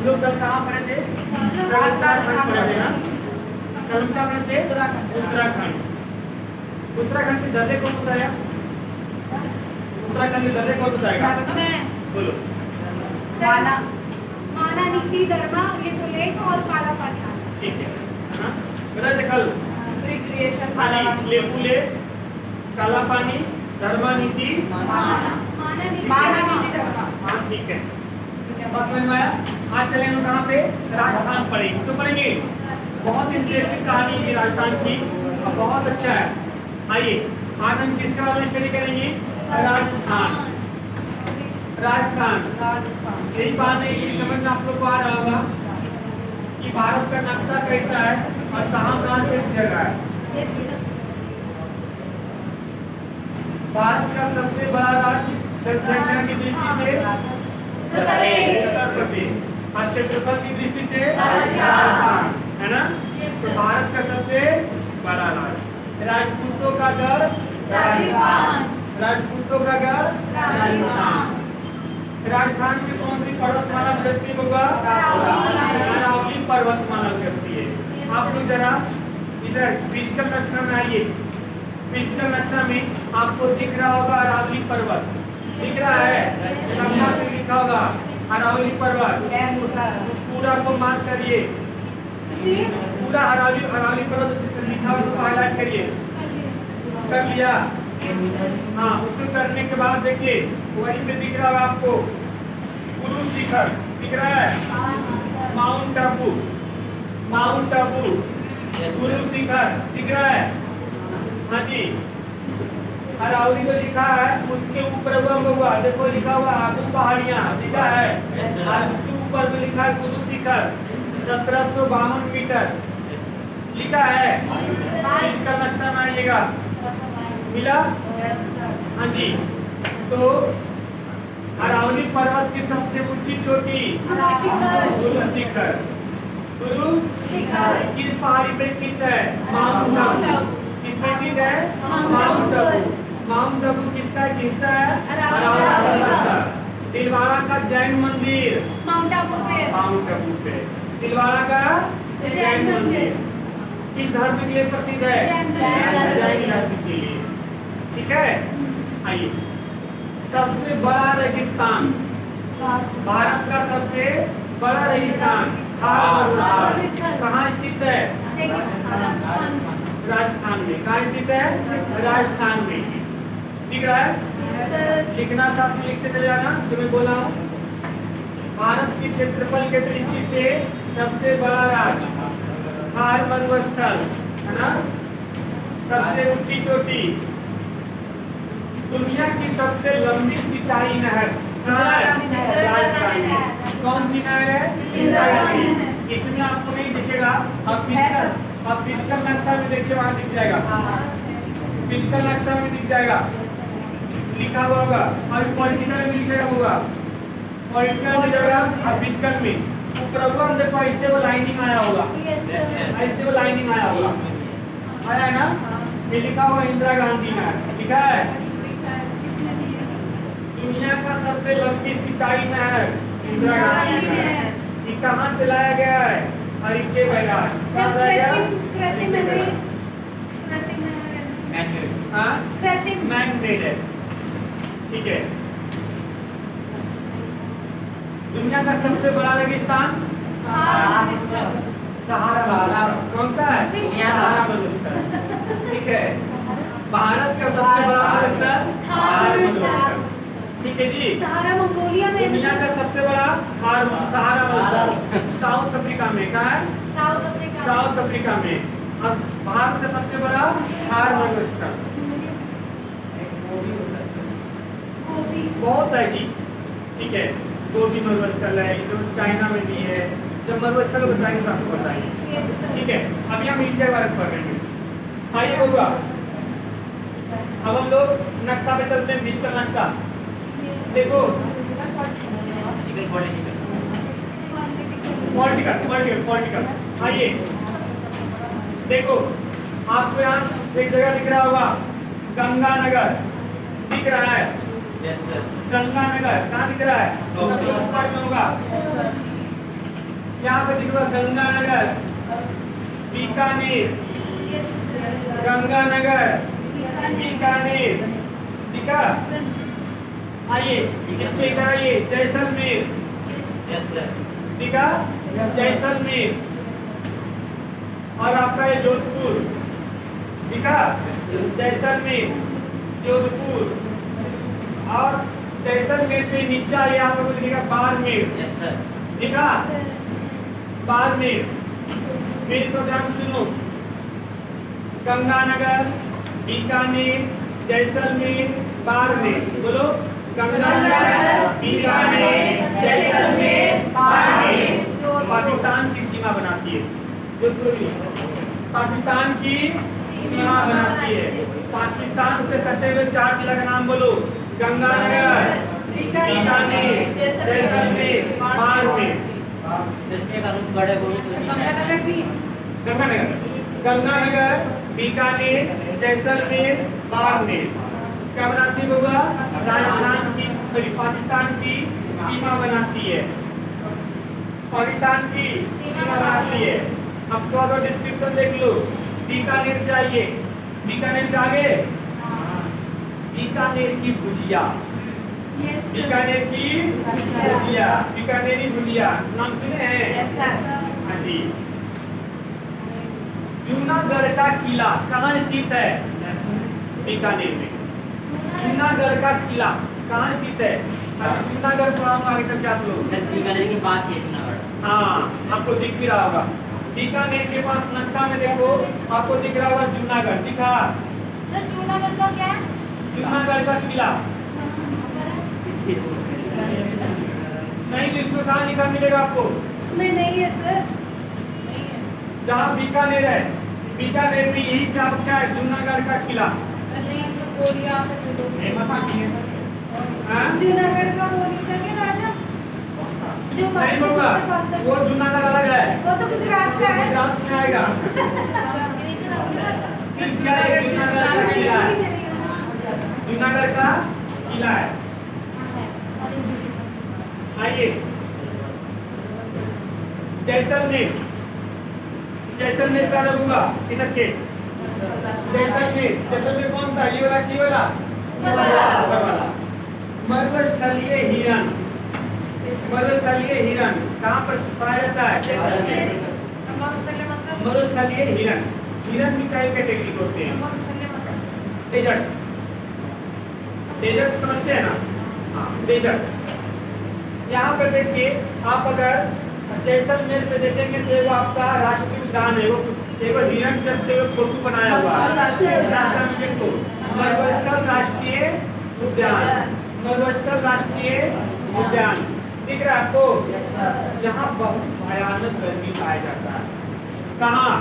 लोग कल कहाँ पढ़े थे? उत्तराखंड पढ़े थे ना? कल हम क्या पढ़े थे? उत्तराखंड। उत्तराखंड के दर्रे कौन बताया? उत्तराखंड के दर्रे कौन बताएगा? बोलो। माना, नीति, धर्मा, लेपुलेख और काला पानी। ठीक है ना? बता दे कल। लेपुलेख, काला पानी, धर्मा, नीति, माना, नीति, धर्मा। हाँ ठीक है। बात समझ में आया? आज चलेंगे हम कहाँ पे? राजस्थान पढ़ेंगे। तो पढ़ेंगे बहुत इंटरेस्टिंग कहानी है राजस्थान की और बहुत अच्छा है। आइए आज हम किसके बारे में स्टडी करेंगे? राजस्थान। राजस्थान यही बात है, ये समझ में आप लोग को आ रहा होगा कि भारत का नक्शा कैसा है और कहाँ से जगह है। भारत का सबसे बड़ा राज्य जनसंख्या की दृष्टि से उत्तर प्रदेश और क्षेत्रफल की दृष्टि से राजस्थान है ना। तो भारत का सबसे बड़ा राज्य, राजपूतों का गढ़ राजस्थान, राजपूतों का गढ़ राजस्थान। राजस्थान में कौन सी पर्वतमाला गुजरती होगा? अरावली पर्वतमाला गुजरती है। आप लोग जरा इधर फिजिकल नक्शा में आइए। फिजिकल नक्शा में आपको दिख रहा होगा अरावली पर्वत, दिख रहा है, संख्या से लिखा होगा अरावली पर्वत। पूरा को मार्क करिए, पूरा अरावली पर्वत लिखा हुआ तो हाईलाइट करिए। कर लिया? हाँ, उसे करने के बाद देखिए वहीं पे दिख रहा होगा आपको गुरु शिखर, दिख रहा है? माउंट आबू, माउंट आबू, गुरु शिखर दिख रहा है? हाँ जी। अरावली को लिखा है, उसके ऊपर हुआ देखो लिखा हुआ आबू पहाड़ियाँ, दिखा है? और उसके ऊपर में लिखा है गुरु शिखर 1752 मीटर, लिखा है? इसका नक्शा में आइएगा, मिला? हाँ जी। तो अरावली पर्वत की सबसे ऊंची चोटी गुरु शिखर, गुरु शिखर किस पहाड़ी पे स्थित है? माउंट आबू। किस पे स्थित है? माउंट आबू। माउंट आबू किसका है? अरावली पर्वत का। दिलवाड़ा का जैन मंदिर माउंट आबू पे। दिलवाड़ा का जैन मंदिर किस धर्म के लिए प्रसिद्ध है? जैन धर्म के लिए। ठीक है। आइए, सबसे बड़ा रेगिस्तान, भारत का सबसे बड़ा रेगिस्तान थार मरुस्थल कहाँ स्थित है? राजस्थान में। कहाँ स्थित है? राजस्थान में। दिख रहा है? लिखना साथ लिखते चले जाना जो मैं बोला हूँ। भारत की क्षेत्रफल के दृष्टि से सबसे बड़ा राज्य थार मरुस्थल है ना। सबसे ऊंची चोटी, दुनिया की सबसे लंबी सिंचाई नहर राजस्थान में। कौन सी नहर है? इंदिरा गांधी। इसमें आपको नहीं दिखेगा, अब फिजिकल नक्शा में देखिए, वहां दिख जाएगा। फिजिकल नक्शा में दिख जाएगा, लिखा हुआ होगा। और पॉलिटिकल में लिखा होगा, पॉलिटिकल में जगह और फिजिकल में ऊपर देखो ऐसे वो लाइनिंग आया होगा, ऐसे वो लाइनिंग आया होगा, आया है ना। ये लिखा हुआ इंदिरा गांधी नहर, लिखा है? दुनिया का सबसे लंबी सिंचाई नहर इंदिरा गांधी नहर। ये कहाँ से लाया गया है? हरिके बैराज। मैन-मेड है। ठीक है। दुनिया का सबसे बड़ा रेगिस्तान सहारा। कौन सा है? सहारा मरुस्थल। ठीक है। भारत का सबसे बड़ा मरुस्थल थार मरुस्थल। ठीक है जी। सहारा मंगोलिया में। दुनिया का सबसे बड़ा सहारा मरुस्थल साउथ अफ्रीका में। कहाँ है? साउथ अफ्रीका में। और भारत का सबसे बड़ा थार मरुस्थल बहुत है जी। ठीक है, गोबी मरुस्थल है, जो चाइना में भी है। जब मरुस्थल बताएंगे तो आपको बताएंगे। ठीक है, अभी हम इंडिया के बारे में पढ़ेंगे। आइए होगा, अब हम लोग नक्शा पे चलते हैं। डिजिटल नक्शा देखो, पॉलिटिकल। आइए देखो, आपको यहाँ एक जगह दिख रहा होगा गंगानगर, दिख रहा है? गंगानगर कहाँ दिख रहा है? ऊपर में होगा। यहाँ पे दिखा गंगानगर, बीकानेर, गंगानगर, बीकानेर, दिखा। आइए इसके इधर आइए, जैसलमेर, दिखा, जैसलमेर। और आपका ये जोधपुर, दिखा, जैसलमेर, जोधपुर। और जैसलमेर पे नीचे आइए, आपको दिखेगा बाड़मेर, दिखा, बाड़मेर। मेरी प्रोग्राम सुनो, गंगानगर, बीकानेर, जैसलमेर, बाड़मेर। बोलो, गंगानगर, बीकानेर, जैसलमेर, बाड़मेर। पाकिस्तान की सीमा बनाती है, पाकिस्तान की सीमा बनाती है। पाकिस्तान से सटे हुए 4 जिला का नाम बोलो, गंगानगर, बीकानेर, जैसलमेर, बाड़मेर। गंगानगर, बीकानेर, जैसलमेर, बाड़मेर क्या बनाती होगा? राजस्थान की, सॉरी, पाकिस्तान की सीमा बनाती है, पाकिस्तान की सीमा बनाती है। अब थोड़ा डिस्क्रिप्शन देख लो। बीकानेर जाइए, बीकानेर जागे, बीकानेर की भुजिया, बीकानेर की भुजिया, बीकानेरी भुजिया नाम सुने हैं? हाँ जी। जूनागढ़ का किला कहाँ स्थित है? बीकानेर में। जूनागढ़ का किला कहाँ स्थित है? अभी जूनागढ़ पढ़ाऊंगा आगे तक आप लोग। बीकानेर के पास है जूनागढ़। हाँ, आपको दिख भी रहा होगा। बीकानेर के पास नक्शा में देखो, आपको दिख रहा होगा जूनागढ़, दिखा? जूनागढ़ का क्या? जूनागढ़ का किला नहीं, तो इसमें कहाँ लिखा मिलेगा आपको? इसमें नहीं है सर। जहाँ बीकानेर है, बीकानेर में यही क्या है? जूनागढ़ का किला। जूनागढ़ का वो नहीं था क्या राजा? जो नहीं होगा, वो जूनागढ़ अलग है, वो तो गुजरात का है। गुजरात में आएगा। फिर क्या है? जूनागढ़ का किला है, जूनागढ़ का किला है। आइए, जैसलमेर, जैसलमेर का होगा इधर के। जैसलमेर, जैसलमेर कौन था? ये वाला की वाला? ऊपर वाला। मरुस्थलीय हिरण, मरुस्थलीय हिरण कहाँ पर पाया जाता है? मरुस्थलीय हिरण। हिरण की कई कैटेगरी होते हैं। डेजर्ट, डेजर्ट समझते हैं ना? हाँ, डेजर्ट। यहाँ पर देखिए, आप अगर जैसलमेर पे देखेंगे तो वो आपका राष्ट्रीय उद्यान है, वो एक हिरण चलते हुए फोटो बनाया हुआ है। मरुस्थल राष्ट्रीय उद्यान, मरुस्थल राष्ट्रीय उद्यान दिख रहा है आपको? यहाँ बहुत भयानक गर्मी पाया जाता है। कहाँ?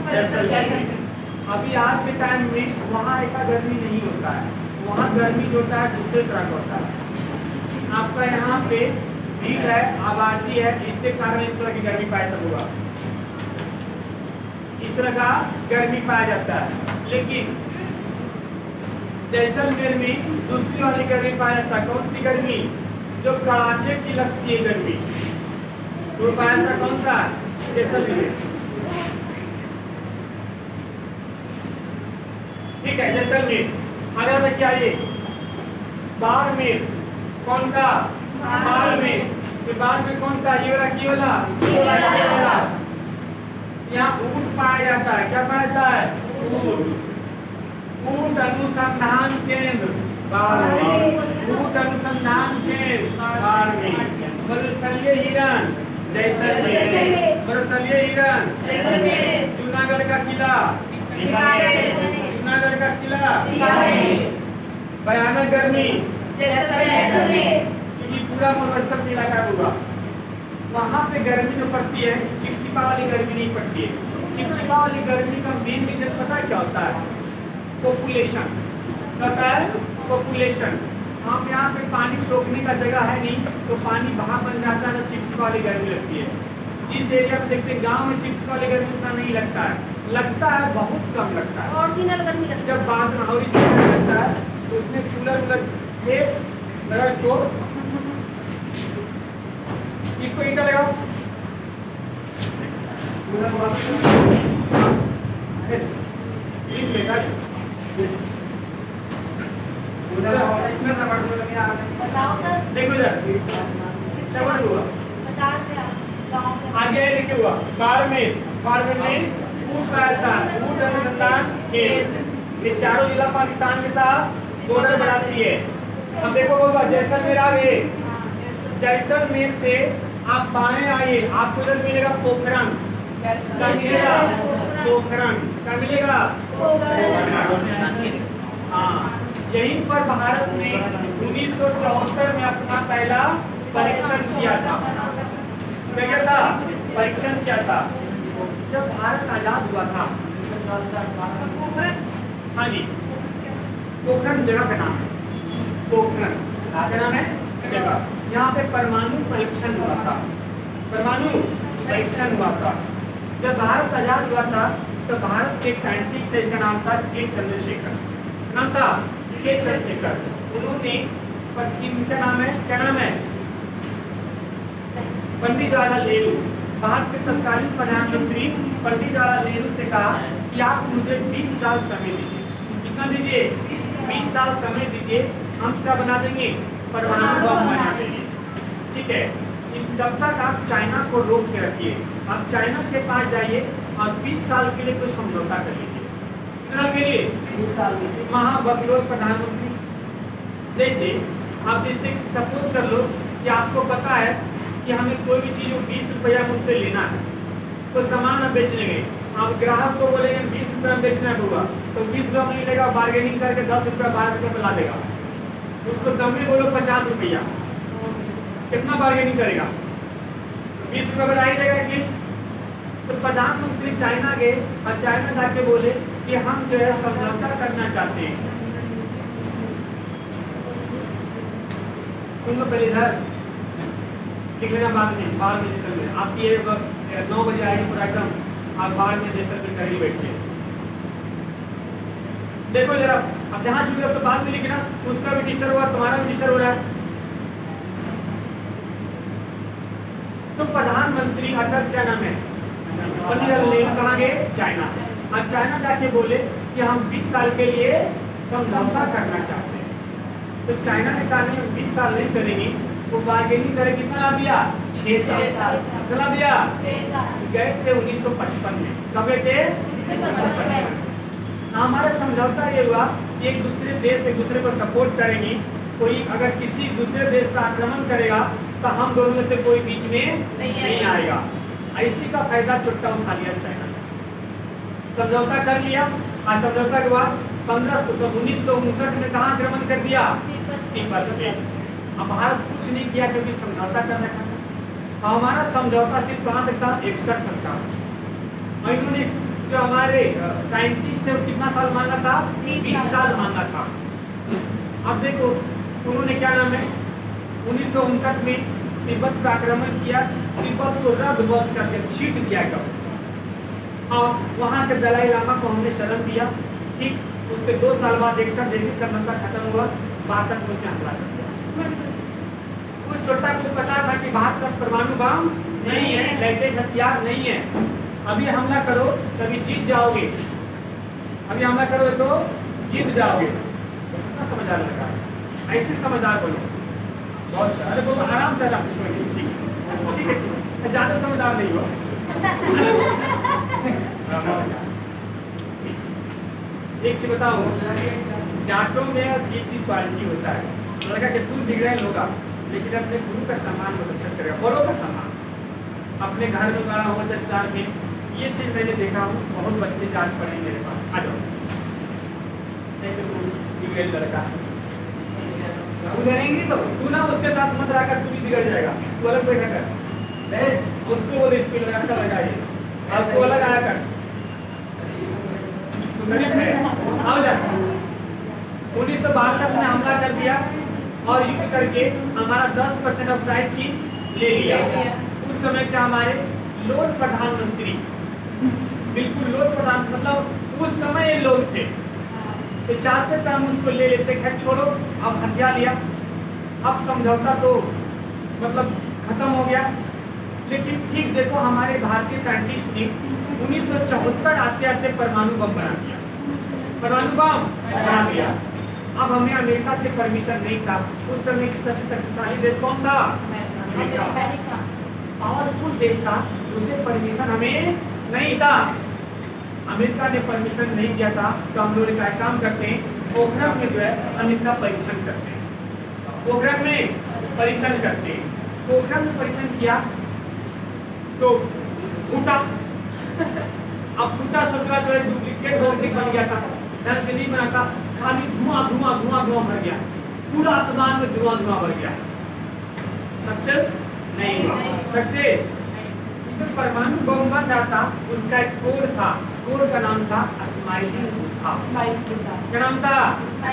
जैसलमेर। अभी आज के टाइम में वहाँ ऐसा गर्मी नहीं होता है, वहाँ गर्मी जो होता है दूसरे तरह का होता है। आपका यहाँ पे भीड़ है, आबादी है, इसके कारण इस तरह की गर्मी पाया जाता होगा, इस तरह का गर्मी पाया जाता है। लेकिन जैसलमेर में दूसरी वाली गर्मी पाया जाता है। कौन सी गर्मी? जो कड़ाके की लगती है गर्मी, तो पाया जाता कौन सा? जैसलमेर। ठीक है, जैसलमेर। आगे देखिए, आइए, बाड़मेर। कौन था? बाड़मेर। तो बाड़मेर कौन था? ये वाला की वाला? यहाँ ऊंट पाया जाता है। क्या पाया जाता है? ऊंट। ऊंट अनुसंधान केंद्र बाड़मेर, ऊंट अनुसंधान केंद्र बाड़मेर। मरुस्थलीय हिरण जैसलमेर, मरुस्थलीय हिरण जूनागढ़ का किला, जूनागढ़ का किला। भयानक गर्मी क्योंकि पूरा मरुस्थल इलाका होगा, वहाँ पे गर्मी जो पड़ती है चिपचिपा वाली गर्मी नहीं पड़ती है। चिपचिपा वाली गर्मी का मेन रीजन पता है क्या होता है? पॉपुलेशन। पता है? पॉपुलेशन। हम यहाँ पे पानी सोखने का जगह है नहीं, तो पानी वहाँ बन जाता है, चिपचिपा वाली गर्मी लगती है। जिस एरिया में देखते हैं गाँव में चिपचिपा वाली गर्मी उतना नहीं लगता है, लगता है बहुत कम लगता है। ओरिजिनल गर्मी लगता है। जब बाद में ओरिजिनल लगता है तो उसमें कूलर इसको ईंटा लगाओ। ईंट लेगा बताओ सर। देखो इधर डबल हुआ। 50 गाँव में। आगे लिखे हुआ बाड़मेर में ऊट अनुसंधान केंद्र, ये चारों जिला पाकिस्तान के साथ बॉर्डर बनाती है। अब देखो होगा जैसलमेर आ गए, जैसलमेर से आप बाएं आइए, आपको इधर मिलेगा पोखरण, क्या मिलेगा? पोखरण, क्या मिलेगा? हाँ, यहीं पर भारत ने 1974 में अपना पहला परीक्षण किया था। क्या था? परीक्षण किया था जब भारत आजाद हुआ था। हाँ जी, पोखरण जगह का नाम है। पोखरण क्या नाम है? जगह। यहाँ पे परमाणु परीक्षण हुआ था। परमाणु परीक्षण हुआ था। जब भारत आजाद हुआ था तो भारत के एक साइंटिस्ट थे, इनका नाम था के चंद्रशेखर। नाम था के चंद्रशेखर। उन्होंने इनका नाम है, क्या नाम है? पंडित जवाहरलाल नेहरू, भारत के तत्कालीन प्रधानमंत्री पंडित जवाहरलाल नेहरू से कहा कि आप मुझे 20 साल समय दीजिए। कितना दीजिए? 20 साल समय दीजिए, हम क्या बना देंगे? परमाणु बम बना देंगे। ठीक है, तब तक आप चाइना को रोक के रखिए। आप चाइना के पास जाइए और 20 साल के लिए कोई समझौता कर लीजिए। कितना के लिए? 20 साल के लिए। महाबकलोल प्रधानमंत्री जैसे आप जैसे सपोज कर लो कि आपको पता है कि हमें कोई भी चीज़ 20 रुपया मुझसे लेना है, तो सामान आप बेचने गए, आप ग्राहक को बोलेंगे 20 रुपया में बेचना होगा, तो 20 रुपया नहीं लेगा, बार्गेनिंग करके 10 रुपया 12 रुपया मिला देगा। उसको कम में बोलो 50 रुपया, कितना बार्गेनिंग करेगा? 20 रुपया बढ़ा ही देगा किस्त। तो प्रधानमंत्री चाइना गए और चाइना जाके बोले कि हम जो है समझौता करना चाहते हैं। तुम तो पहले इधर ठीक लेना, बाद में जैसल में आपकी 9 बजे आएगी पूरा एकदम, आप बाद में जैसल में कहीं बैठिए। देखो जरा, अब जहाँ चुके तो बाद में लिखना, उसका भी टीचर हुआ, तुम्हारा भी टीचर हो रहा है। तो प्रधानमंत्री अटल क्या नाम है? पंडित जवाहरलाल नेहरू कहाँ गए? चाइना। और चाइना जाके बोले कि हम 20 साल के लिए समझौता करना चाहते हैं। तो चाइना ने कहा नहीं, 20 साल नहीं करेंगे, वो बार्गेनिंग करे। कितना ला दिया? 6 साल। कितना दिया? 6 साल। गए थे 1955 में। कब गए थे? 1955। हमारा समझौता ये हुआ कि एक दूसरे देश एक दूसरे को सपोर्ट करेंगे। कोई अगर किसी दूसरे देश पर आक्रमण करेगा तो हम दोनों में से कोई बीच में नहीं आएगा। इसी का फायदा चुट्टा उठा लिया चाइना ने। समझौता कर लिया और समझौता के बाद 1959 में कहाँ आक्रमण कर दिया? तिब्बत पे। अब भारत कुछ नहीं किया क्योंकि समझौता कर रखा था। हमारा समझौता सिर्फ कहाँ तक था? 61 तक था। और इन्होंने जो हमारे साइंटिस्ट थे कितना साल मांगा था? 20 साल मांगा था। अब देखो उन्होंने क्या नाम है 1959 में तिब्बत पर आक्रमण किया, तिब्बत को रद्द करके छीट दिया गया और वहाँ के दलाई लामा को हमने शरण दिया। ठीक उसके 2 साल बाद 61 जैसी समझौता खत्म हुआ, 62 में हमला कर दिया। कुछ छोटा को पता था कि भारत का परमाणु बम नहीं है, लेटेस्ट हथियार नहीं है। अभी हमला करो तभी जीत जाओगे, अभी हमला करो तो जीत जाओगे। कितना समझदार लगा, ऐसे समझदार बोलो। बहुत अरे बोलो आराम से ठीक है, ज्यादा समझदार नहीं हो। एक चीज बताओ, जाटों में एक चीज क्वालिटी होता है, लड़का कि तू बिगड़ेल होगा लेकिन अपने गुरु का सम्मान बहुत अच्छा करेगा, बड़ों का सम्मान। अपने घर में बड़ा हो जत्तार में ये चीज मैंने देखा हूँ, बहुत बच्चे जाट पढ़े मेरे पास। आ जाओ नहीं तो तू बिगड़ेल लड़का उधरेंगी तो तू ना उसके साथ मत रहा कर, तू भी बिगड़ जाएगा। तू अलग बैठा कर, उसको बोले इसको लगा अच्छा लगा ये, उसको अलग आया कर, तू गरीब है। आओ जा 1962 में हमला कर दिया और युद्ध करके हमारा 10% ऑक्साइड चीन ले लिया। उस समय के हमारे लोग प्रधानमंत्री, बिल्कुल लोग प्रधान, मतलब उस समय ये लोग थे तो चाहते थे हम उसको ले लेते, खैर छोड़ो, अब हथियार लिया। अब समझौता तो मतलब खत्म हो गया। लेकिन ठीक देखो हमारे भारतीय साइंटिस्ट ने 1974 आते आते परमाणु बम बना दिया, परमाणु बम बना दिया। अब हमें अमेरिका से परमिशन नहीं था, उस समय सबसे शक्तिशाली देश कौन था? अमेरिका, पावरफुल देश था, उसे परमिशन हमें नहीं था। अमेरिका ने परमिशन नहीं दिया था, तो हम लोग क्या काम करते हैं, पोखरण में जो है हम इसका परीक्षण करते हैं, पोखरण में परीक्षण करते हैं। पोखरण में परीक्षण किया तो फूटा, अब फूटा ससुरा जो है डुप्लीकेट रोकेट बन गया था, ढंग से नहीं बना था, खाली धुआं धुआं धुआं धुआं भर गया, पूरा आसमान में धुआं धुआं भर गया। सक्सेस नहीं हुआ, सक्सेस। तो परमाणु बम बन रहा था, उसका एक कोड था, कोड का नाम था स्माइलिंग बुद्धा। क्या नाम था?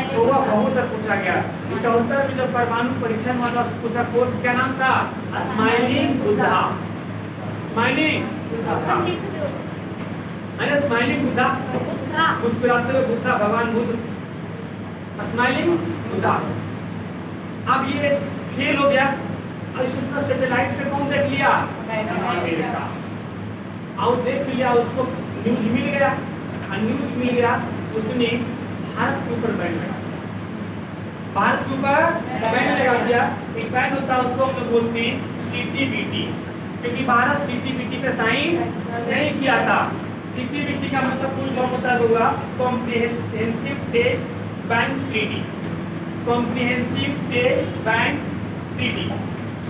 तो वह बहुत पूछा गया 74 में जब परमाणु परीक्षण हुआ था, उसका कोड क्या नाम था? स्माइलिंग बुद्धा, स्माइलिंग बुद्धा, अरे स्माइलिंग बुद्धा, मुस्कुराते हुए बुद्धा, भगवान बुद्ध, स्माइलिंग बुद्धा। अब ये फेल हो गया, और इसको सैटेलाइट से कौन देख लिया? अमेरिका, और देख लिया, उसको न्यूज मिल गया, और न्यूज मिल गया, उसने भारत के ऊपर बैन लगा, भारत के ऊपर बैन लगा दिया। एक बैन होता है, उसको हम लोग बोलते हैं CTBT, क्योंकि भारत CTBT पे साइन नहीं किया था। CTBT का मतलब फुल फॉर्म होता होगा comprehensive test bank treaty, comprehensive test bank treaty,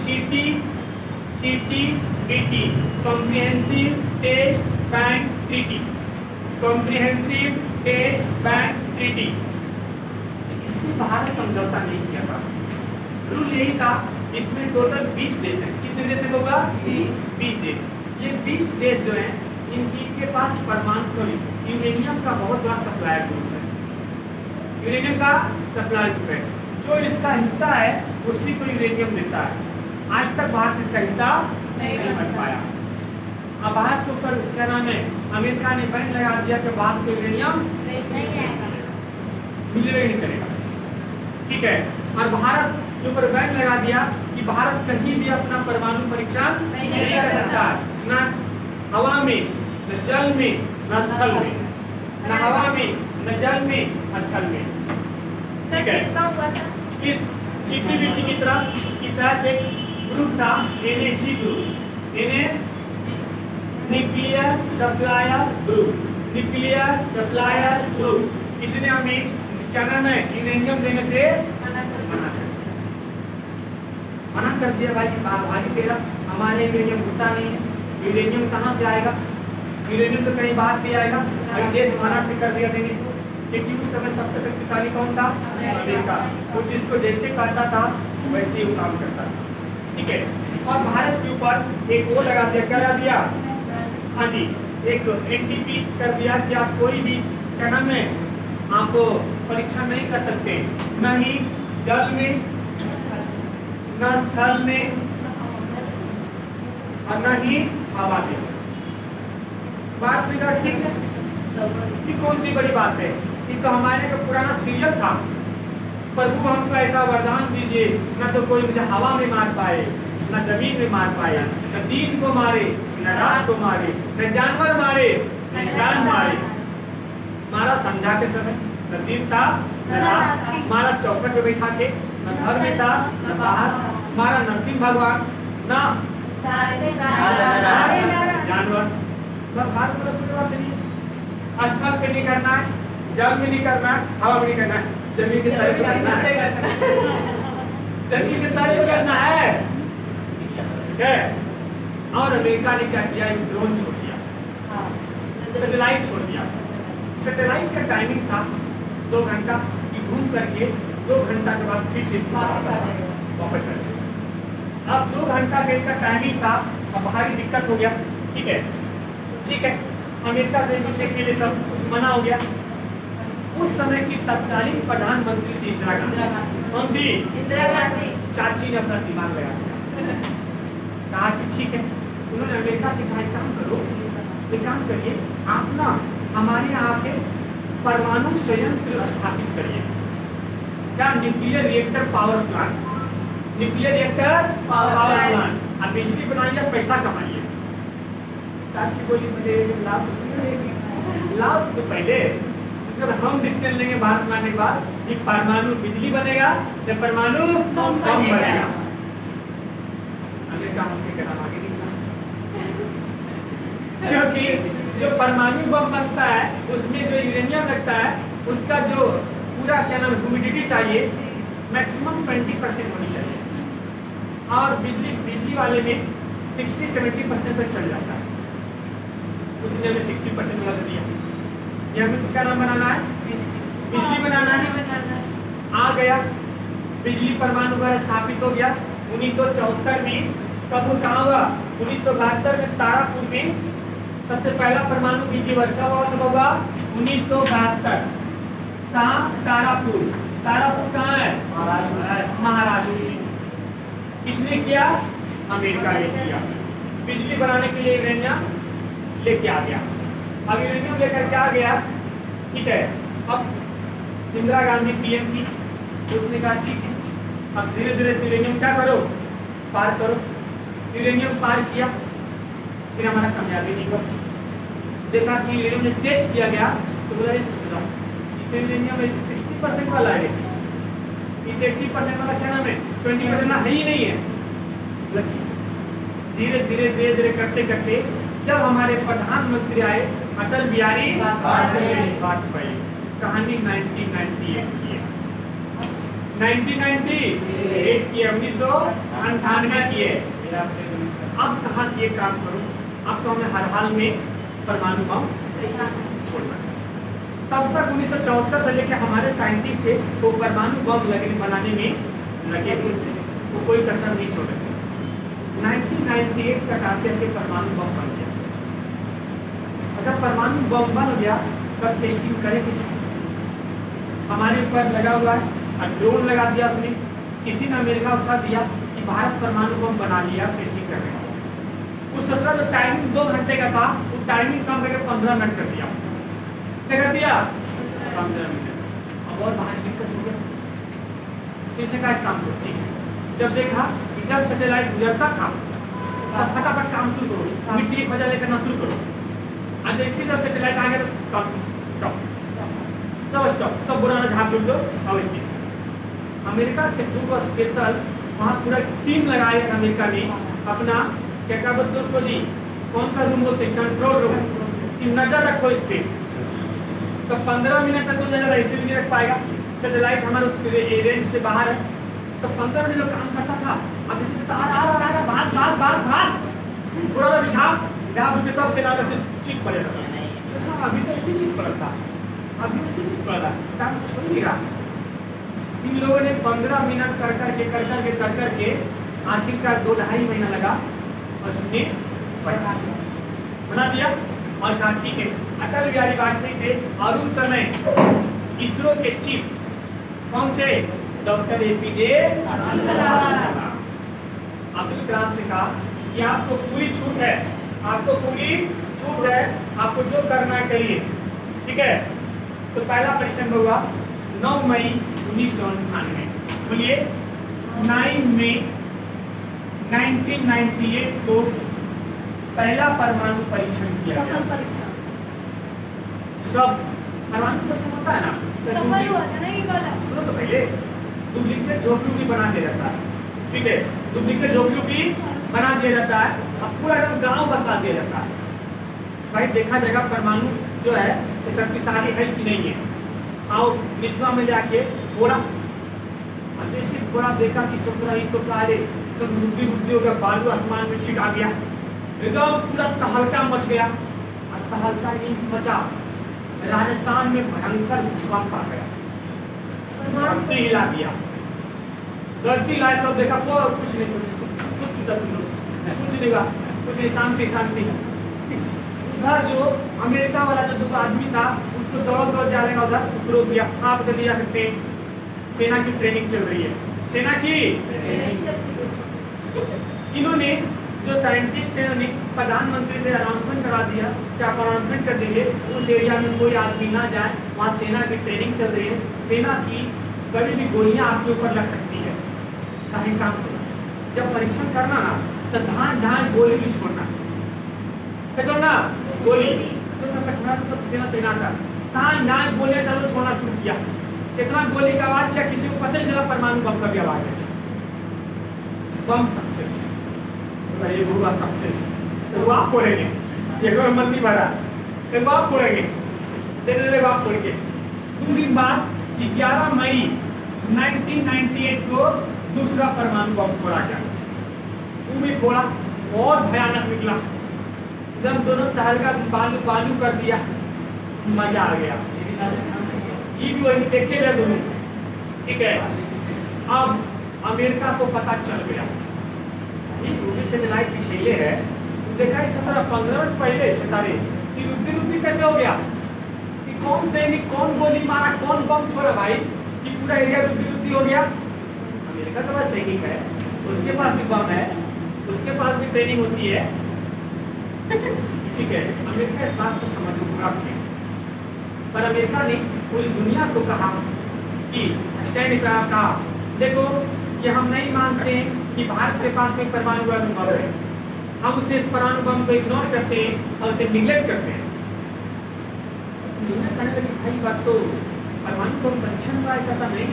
CTBT, comprehensive test bank treaty, comprehensive test bank treaty. इसमें भारत समझौता नहीं किया था, रूल यही था। इसमें टोटल 20 देश हैं, कितने देश होगा? 20 देश। ये 20 देश जो हैं, इनके पास परमाणु यूरेनियम का बहुत बड़ा सप्लायर ग्रुप है, यूरेनियम का सप्लायर ग्रुप है। जो इसका हिस्सा है उसी को यूरेनियम देता है। आज तक भारत इसका हिस्सा नहीं बन पाया। अब भारत के ऊपर क्या नाम है, अमेरिका ने बैन लगा दिया कि भारत को यूरेनियम मिलेगा नहीं करेगा, ठीक है। और भारत के ऊपर बैन लगा दिया कि भारत कहीं भी अपना परमाणु परीक्षण नहीं कर सकता, न हवा में, न जल में, न स्थल में, न हवा में, न जल में, न स्थल में, ठीक है। इस CTBT की तरह एक ग्रुप था, NSC group, nuclear supplier group, nuclear supplier group. इसने हमें क्या नाम है, यूरेनियम देने से मना कर दिया। भाई तेरा हमारे यूरेनियम घुसता नहीं है, यूरेनियम कहाँ से आएगा, यूरेनियम तो कहीं बाहर भी आएगा। अभी देश मना कर दिया देने को, क्योंकि उस समय सबसे शक्तिशाली कौन था? अमेरिका। वो जिसको जैसे कहता था वैसे ही वो काम करता था, ठीक है। और भारत के ऊपर एक वो लगा दिया, क्या लगा दिया? हाँ जी, एक NTP कर दिया कि आप कोई भी क्या नाम है, आप परीक्षण नहीं कर सकते, न ही जल में, न स्थल में, और न ही हवा में। बात बिगड़ा, ठीक है। ये कौन सी बड़ी बात है, ये तो हमारे का पुराना सीरियल था। प्रभु हमको ऐसा वरदान दीजिए, न तो कोई मुझे हवा में मार पाए, न जमीन में मार पाए, न दिन को मारे, न रात को मारे, न जानवर मारे, न इंसान मारे। मारा संध्या के समय, न दिन था न रात, मारा चौखट पे बैठा के, न घर में था न बाहर, मारा नरसिंह भगवान, न जानवर। स्थल पे नहीं करना है, जल में नहीं करना है, हवा में नहीं करना है, जमीन की तारीफ करना है, जमीन की तारीफ करना है, ठीक है। और अमेरिका ने क्या किया, एक ड्रोन छोड़ दिया, सैटेलाइट छोड़ दिया। सैटेलाइट का टाइमिंग था 2 घंटा की, घूम करके 2 घंटा के बाद फिर से वापस चल गए। अब 2 घंटा का इसका टाइमिंग था, अब भारी दिक्कत हो गया, ठीक है, ठीक है। अमेरिका से मिलने के लिए सब कुछ मना हो गया। उस समय की तत्कालीन प्रधानमंत्री थी इंदिरा गांधी। कौन थी? इंदिरा गांधी। चाची ने अपना दिमाग लगा दिया, कहा कि ठीक है। उन्होंने अमेरिका से कहा, काम करो, एक काम करिए, आप ना हमारे यहाँ के परमाणु संयंत्र स्थापित करिए। क्या? Nuclear reactor power plant, nuclear reactor power plant. अब बिजली बनाइए, पैसा कमाइए। चाची बोली मुझे लाभ लाभ तो पहले, उसके बाद हम डिसीजन लेंगे भारत में आने के बाद कि परमाणु बिजली बनेगा या परमाणु बम बनेगा। अमेरिका हमसे कहना आगे निकला, क्योंकि जो परमाणु बम बनता है उसमें जो यूरेनियम लगता है उसका जो पूरा क्या नाम ह्यूमिडिटी चाहिए मैक्सिमम 20% होनी चाहिए, और बिजली वाले में 60-70% तक चल जाता है। उसने हमें 60% वाला दिया। ये हमें क्या नाम बनाना है? बिजली बनाना है। आ गया बिजली परमाणु द्वारा स्थापित हो गया 1974 में। कब कहाँ हुआ? 1972 में तारापुर में सबसे पहला परमाणु बिजली वर्ग होगा 1972। कहाँ? तारापुर। तारापुर कहाँ है? महाराष्ट्र में। किसने किया? अमेरिका ने किया। बिजली बनाने के लिए यूरेनियम लेके आ गया। अब यूरेनियम लेकर के आ गया, ठीक है। अब इंदिरा गांधी पीएम की, उसने कहा ठीक है अब धीरे धीरे यूरेनियम क्या करो, पार करो। यूरेनियम पार किया, फिर हमारा कामयाबी नहीं हुआ। देखा कि यूरेनियम में टेस्ट किया गया तो बोला यूरेनियम 60% वाला है, 80% वाला क्या नाम है, 20% है ही नहीं है। धीरे धीरे धीरे धीरे करते करते जब हमारे प्रधानमंत्री आए अटल बिहारी वाजपेयी, कहानी 1998 की है। 1998 की 1998 की है। अब कहा कि ये काम करो, अब तो हमें हर हाल में परमाणु बम छोड़ना है। तब तक 1974 से लेकर हमारे साइंटिस्ट थे वो परमाणु बम बनाने में लगे हुए थे, वो कोई कसर नहीं छोड़ रहे। 1998 तक आते आते परमाणु बम बन गया। अगर परमाणु बम बन गया तब टेस्टिंग करें किसी? हमारे ऊपर लगा हुआ है, ड्रोन लगा दिया उसने, किसी ने अमेरिका उठा दिया कि भारत परमाणु बम बना लिया, टेस्टिंग कर रहे हैं। उस सत्रह जो टाइमिंग 2 घंटे का था वो टाइमिंग कम करके 15 मिनट कर दिया। क्या कर दिया? 15 मिनट। अब और बाहर दिक्कत हो गया, किसने कहा काम को ठीक है। जब देखा कि जब सैटेलाइट गुजरता था तब फटाफट काम शुरू करो, मिट्टी की वजह लेकर ना शुरू करो। और जैसे जब सैटेलाइट आ गया तो सब बुरा झाड़ छोड़ दो। और इसी अमेरिका के 2 स्पेशल वहाँ पूरा टीम लगाए अमेरिका ने अपना क्या बोलते उसको जी, कौन सा रूम बोलते, कंट्रोल रूम, कि नजर रखो इस पे। तो 15 मिनट तक तो नजर ऐसे भी नहीं रख पाएगा, सैटेलाइट हमारे उस रेंज से बाहर है। तो 15 मिनट लोग काम करता था। अब इसे भाग पूरा बिछा जहाँ रुके तब से नागा से चीख पड़ेगा। अभी तो ऐसी चीज पड़ा था, अभी ऐसी चीज पड़ा था, काम छोड़ नहीं रहा। इन लोगों ने 15 मिनट कर करके आखिरकार 2-2.5 महीना लगा और उसने बना दिया और कहा ठीक है। अटल बिहारी वाजपेयी थे और उस समय इसरो के चीफ कौन थे? डॉक्टर APJ अब्दुल कलाम से कहा कि आपको पूरी छूट है, आपको पूरी छूट है, आपको जो करना है करिए, ठीक है। तो पहला परीक्षण हुआ 9 मई 1998। बोलिए 9 मई 1998 को पहला परमाणु परीक्षण किया गया। सब परमाणु परीक्षण होता है ना, सफल हुआ था ना ये वाला। सुनो तो पहले डुप्लीकेट झोपड़ी भी बना दिया जाता है, ठीक है। डुप्लीकेट झोपड़ी भी बना दिया जाता है, अब पूरा एकदम गाँव बसा दिया जाता है। भाई देखा जाएगा परमाणु जो है शक्तिशाली है कि नहीं है। आओ निचवा में जाके थोड़ा थोड़ा देखा कि सत्रह ही तो कार्य तो बुद्धि हो गया, बालू आसमान में छिटा गया, एकदम पूरा तहलका मच गया। और तहलका नहीं मचा, राजस्थान में भयंकर भूकंप आ गया, धरती हिला दिया। धरती हिलाए तो देखा कुछ नहीं, कुछ नहीं हुआ, कुछ शांति शांति। उधर जो अमेरिका वाला जो 2 आदमी था उसको दौड़ जा रहा उधर, उसको रोक दिया। आप उधर नहीं जा सकते, सेना की ट्रेनिंग चल रही है, सेना की। इन्होंने जो साइंटिस्ट थे उन्होंने प्रधानमंत्री से अनाउंसमेंट करा दिया कि आप अनाउंसमेंट कर देंगे उस एरिया में कोई आदमी ना जाए, वहाँ सेना की ट्रेनिंग चल रही है, सेना की कभी भी गोलियां आपके ऊपर लग सकती है, कहीं काम करो। जब परीक्षण करना ना तो धान धान गोली भी छोड़ना तो ना गोली तो कठिना तो देना देना था धान धान गोली चलो छोड़ना छूट गया इतना गोली का आवाज या किसी को पता नहीं चला परमाणु बम का भी आवाज है बम सक्सेस तो ये हुआ सक्सेस तो वो आप फोड़ेंगे ये कोई मन नहीं भरा तो वो आप फोड़ेंगे धीरे धीरे आप फोड़ के 2 दिन बाद 11 मई 1998 को दूसरा परमाणु बम फोड़ा गया वो भी फोड़ा और भयानक निकला एकदम दोनों तहलका बालू बालू कर दिया मजा आ गया ये भी वही देखे ले दोनों ठीक है अब अमेरिका को पता चल गया ये रूबी सैटेलाइट पिछले है देखा 17-15 मिनट पहले सितारे कि रुद्धि कैसे हो गया कि कौन सैनिक कौन गोली मारा कौन बम छोड़ा भाई कि पूरा एरिया रुद्धि हो गया अमेरिका तो बस सैनिक है उसके पास भी बम है उसके पास भी ट्रेनिंग होती है ठीक है अमेरिका इस बात को समझ पूरा किया पर अमेरिका ने पूरी दुनिया को कहा कि स्टैंड कहा देखो ये हम नहीं मानते हैं कि भारत के पास में परमाणु बम है हम उसे परमाणु बम को इग्नोर करते हैं और उसे निगलेक्ट करते हैं दुनिया कहने लगी भाई बात तो परमाणु बम परीक्षण का ऐसा नहीं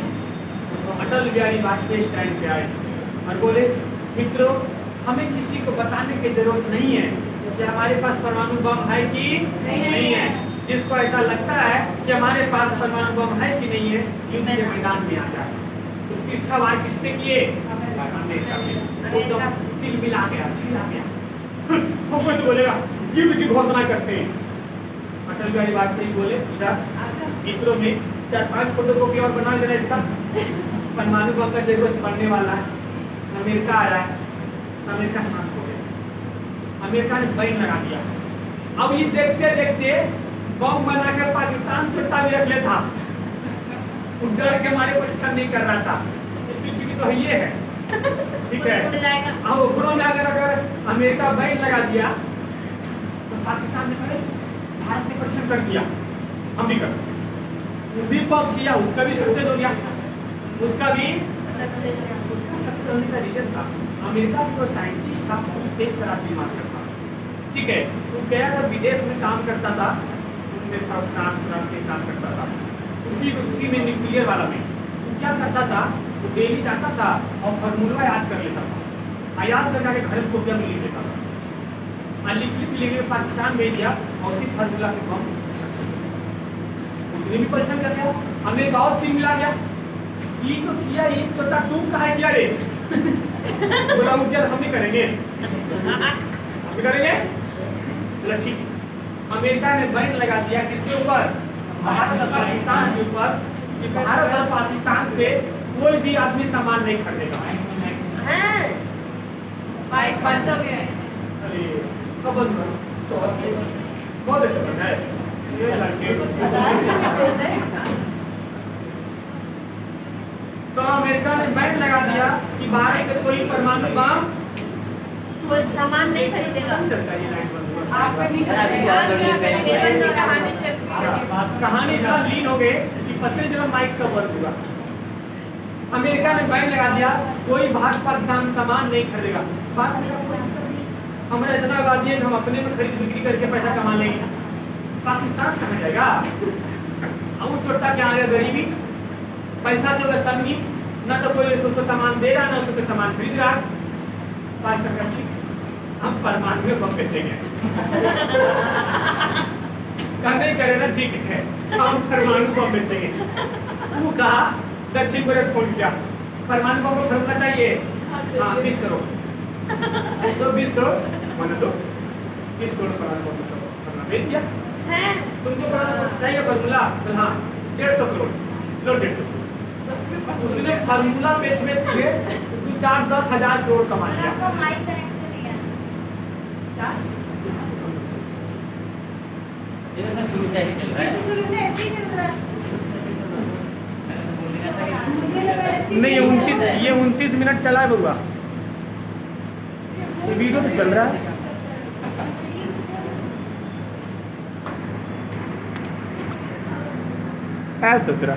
तो अटल बिहारी वाजपेयी स्टैंड पे आए और बोले मित्रों हमें किसी को बताने की जरूरत नहीं है कि हमारे पास परमाणु बम है कि नहीं है जिसको ऐसा लगता है कि हमारे पास परमाणु बम है कि नहीं है युद्ध के मैदान में आ जाए उसकी इच्छा वार किसने किए अमेरिका में वो तो तिल मिला गया चिल्ला गया वो कुछ बोलेगा युद्ध की घोषणा करते हैं अटल बिहारी वाजपेयी बोले इधर इसरो में 4-5 फोटोकॉपी और बना देना इसका परमाणु बम का जरूरत पड़ने वाला है अमेरिका आ रहा है अमेरिका शांत हो गया अमेरिका ने बैन लगा दिया अब ये देखते देखते बम बनाकर पाकिस्तान छुट्टा भी रख लेता डर के हमारे परीक्षण नहीं कर रहा था चुटकी तो ये है ठीक है अब उपरों में अगर अमेरिका बैन लगा दिया तो पाकिस्तान ने करे भारत ने परीक्षण कर दिया हम भी कर भी बम किया उसका भी सक्सेस हो गया उसका भी उसका सक्सेस होने का रीजन था अमेरिका का साइंटिस्ट था बहुत तेज तरह दिमाग करता ठीक है वो गया था विदेश में काम करता था काम करता था उसी में न्यूक्लियर वाला में वो क्या करता था वो डेली जाता था और फार्मूला याद कर लेता था याद कर जाके घर को क्या लिख लेता था लिख पाकिस्तान भेज दिया और उसी फार्मूला के बम उसने भी परीक्षण कर दिया अमेरिका और चीन मिला गया ये तो किया ये छोटा तुम कहा किया रे बोला हम भी करेंगे हम भी करेंगे बोला ठीक अमेरिका ने बैन लगा दिया किसके ऊपर भारत और पाकिस्तान के ऊपर कि भारत और पाकिस्तान से कोई भी आदमी सामान नहीं खरीदेगा बंद हो गया अरे कब बंद हुआ तो बहुत अच्छा है ये लड़के तो अमेरिका ने बैन लगा दिया कि भारत का कोई परमाणु बम कोई सामान नहीं खरीदेगा कहानी जरा लीन हो गए कि पता चला माइक का वर्क हुआ अमेरिका ने बैन लगा दिया कोई भारत पाकिस्तान सामान नहीं खरीदेगा हमारा इतना आबादी है हम अपने में खरीद बिक्री करके पैसा कमा लेंगे पाकिस्तान कहाँ जाएगा अब छोटा क्या आ गया गरीबी पैसा जो तंगी न तो कोई उसको सामान दे रहा ना उसको सामान खरीद रहा पाकिस्तान अच्छी हम परमाणु में बम बेचेंगे नहीं करे ना ठीक है हम परमाणु बम बेचेंगे वो कहा दक्षिण कोरिया फोन किया परमाणु बम को खरीदना चाहिए हाँ 20 करोड़ तो 20 करोड़ मैंने तो 20 करोड़ परमाणु बम करना भेज दिया तुमको चाहिए फार्मूला हाँ 150 करोड़ लो 150 उसने फार्मूला बेच के 4-10 हजार करोड़ कमा लिया ये तो शुरू से चल रहा है तो शुरू से ऐसे ही चल रहा है नहीं ये 29 मिनट चला है बउआ ये वीडियो तो चल रहा है सोच रहा